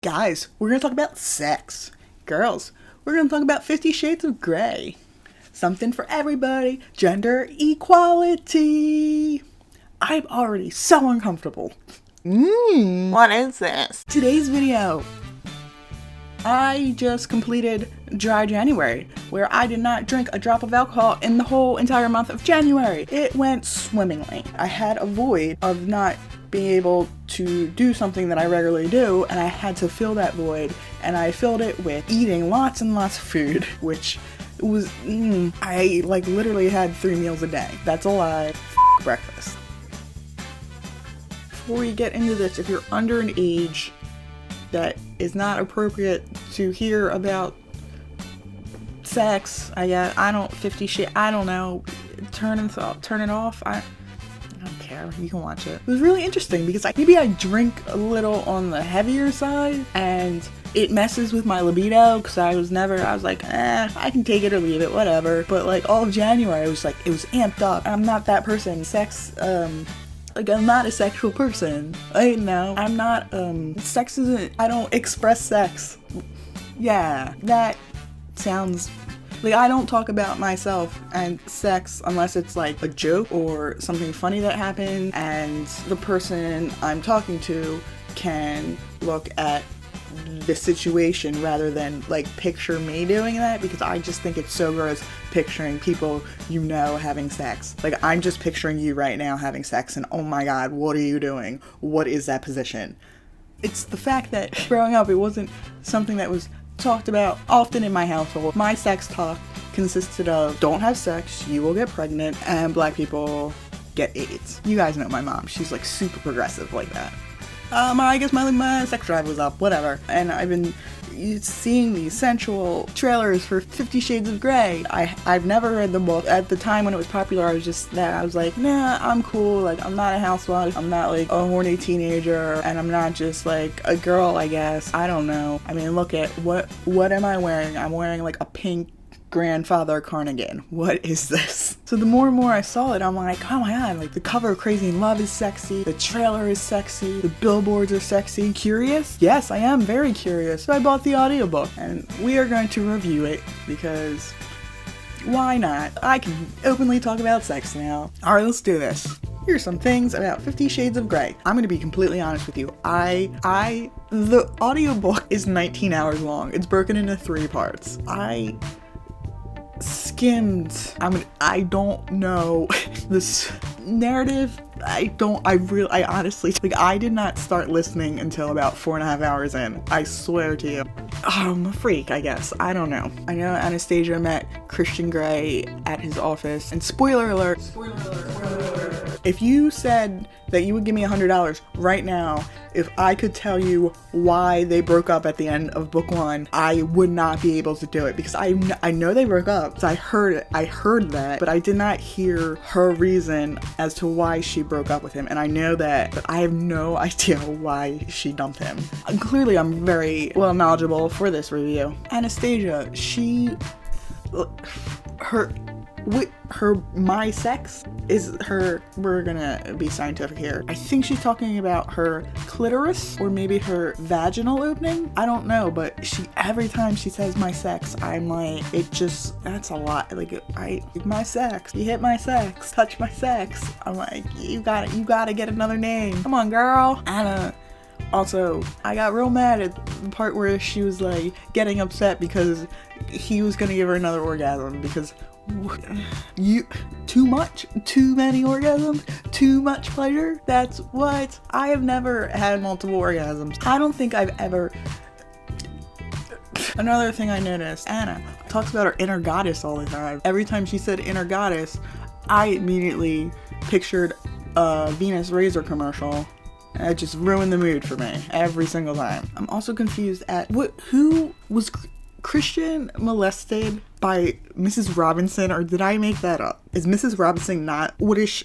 Guys, we're gonna talk about sex. Girls, we're gonna talk about 50 Shades of Grey. Something for everybody. Gender equality. I'm already so uncomfortable. What is this? Today's video. I just completed dry January, where I did not drink a drop of alcohol in the whole entire month of January. It went swimmingly. I had a void of not being able to do something that I regularly do, and I had to fill that void, and I filled it with eating lots and lots of food, which was, I literally had 3 meals a day. That's a lie. Breakfast. Before we get into this, if you're under an age that is not appropriate to hear about sex, I don't know, turn it off. I don't care. You can watch it. It was really interesting because maybe I drink a little on the heavier side and it messes with my libido because I was like, I can take it or leave it, whatever. But all of January, it was amped up. I'm not that person. Sex, I'm not a sexual person. I'm not, sex isn't, I don't express sex. Yeah, that sounds, I don't talk about myself and sex unless it's a joke or something funny that happened and the person I'm talking to can look at the situation rather than picture me doing that, because I just think it's so gross picturing people having sex. I'm just picturing you right now having sex and oh my god, what are you doing? What is that position? It's the fact that growing up it wasn't something that was talked about often in my household. My sex talk consisted of don't have sex, you will get pregnant, and black people get AIDS. You guys know my mom. She's super progressive like that. I guess my sex drive was up, whatever. And I've been seeing these sensual trailers for 50 Shades of Grey. I've never read the book. At the time when it was popular, I was like, nah, I'm cool. I'm not a housewife. I'm not a horny teenager. And I'm not just a girl, I guess. I don't know. I mean, look at what am I wearing? I'm wearing a pink grandfather cardigan. What is this? So the more and more I saw it, I'm like, oh my god, the cover of Crazy in Love is sexy, the trailer is sexy, the billboards are sexy. Curious? Yes, I am very curious. So I bought the audiobook and we are going to review it because why not? I can openly talk about sex now. Alright, let's do this. Here's some things about 50 Shades of Grey. I'm gonna be completely honest with you. The audiobook is 19 hours long. It's broken into 3 parts. I skimmed. I don't know this narrative. I honestly, I did not start listening until about 4.5 hours in. I swear to you. I'm a freak, I guess. I don't know. I know Anastasia met Christian Grey at his office, and spoiler alert. If you said that you would give me $100 right now if I could tell you why they broke up at the end of book 1, I would not be able to do it because I know they broke up. So I heard that, but I did not hear her reason as to why she broke up with him. And I know that, but I have no idea why she dumped him. Clearly, I'm very well knowledgeable for this review. Anastasia, my sex is her, we're gonna be scientific here. I think she's talking about her clitoris or maybe her vaginal opening. I don't know, but every time she says my sex, I'm that's a lot. My sex, you hit my sex, touch my sex. I'm like, you gotta get another name. Come on, girl. Anna. Also, I got real mad at the part where she was getting upset because he was gonna give her another orgasm because too many orgasms, too much pleasure. That's what I have never had multiple orgasms. I don't think I've ever. Another thing I noticed, Anna talks about her inner goddess all the time. Every time she said inner goddess, I immediately pictured a Venus Razor commercial. And it just ruined the mood for me every single time. I'm also confused at who was Christian molested by Mrs. Robinson, or did I make that up? Is Mrs. Robinson not, who's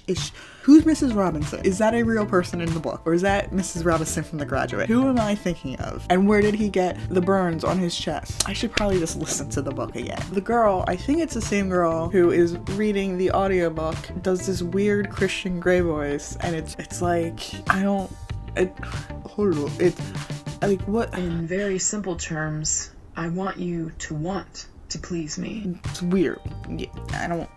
Mrs. Robinson? Is that a real person in the book? Or is that Mrs. Robinson from The Graduate? Who am I thinking of? And where did he get the burns on his chest? I should probably just listen to the book again. The girl, I think it's the same girl who is reading the audiobook, does this weird Christian Grey voice, and it's Like, what? In very simple terms, I want you to want to please me. It's weird. Yeah, I don't...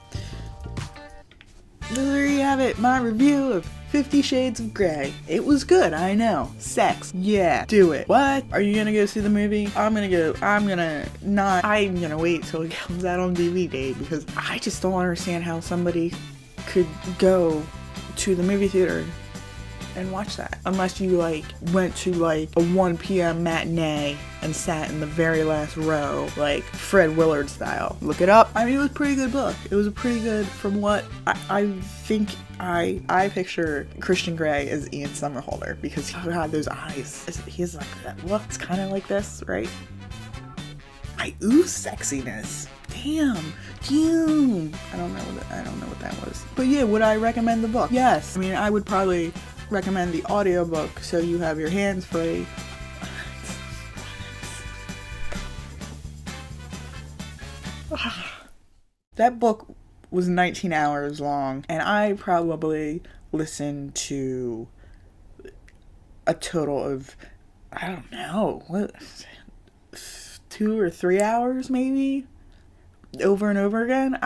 There you have it, my review of 50 Shades of Grey. It was good, I know. Sex. Yeah, do it. What? Are you gonna go see the movie? I'm gonna wait till it comes out on DVD because I just don't understand how somebody could go to the movie theater and watch that. Unless you like went to like a 1 p.m. matinee and sat in the very last row, like Fred Willard style. Look it up. I mean, it was a pretty good book. It was a pretty good, from what I think I picture Christian Grey as Ian Somerhalder because he had those eyes. He's like that. Looks kind of like this, right? I ooze sexiness. Damn. I don't know what that was. But yeah, would I recommend the book? Yes. I mean, I would probably recommend the audiobook so you have your hands free. That book was 19 hours long, and I probably listened to a total of, I don't know, what, 2 or 3 hours maybe, over and over again.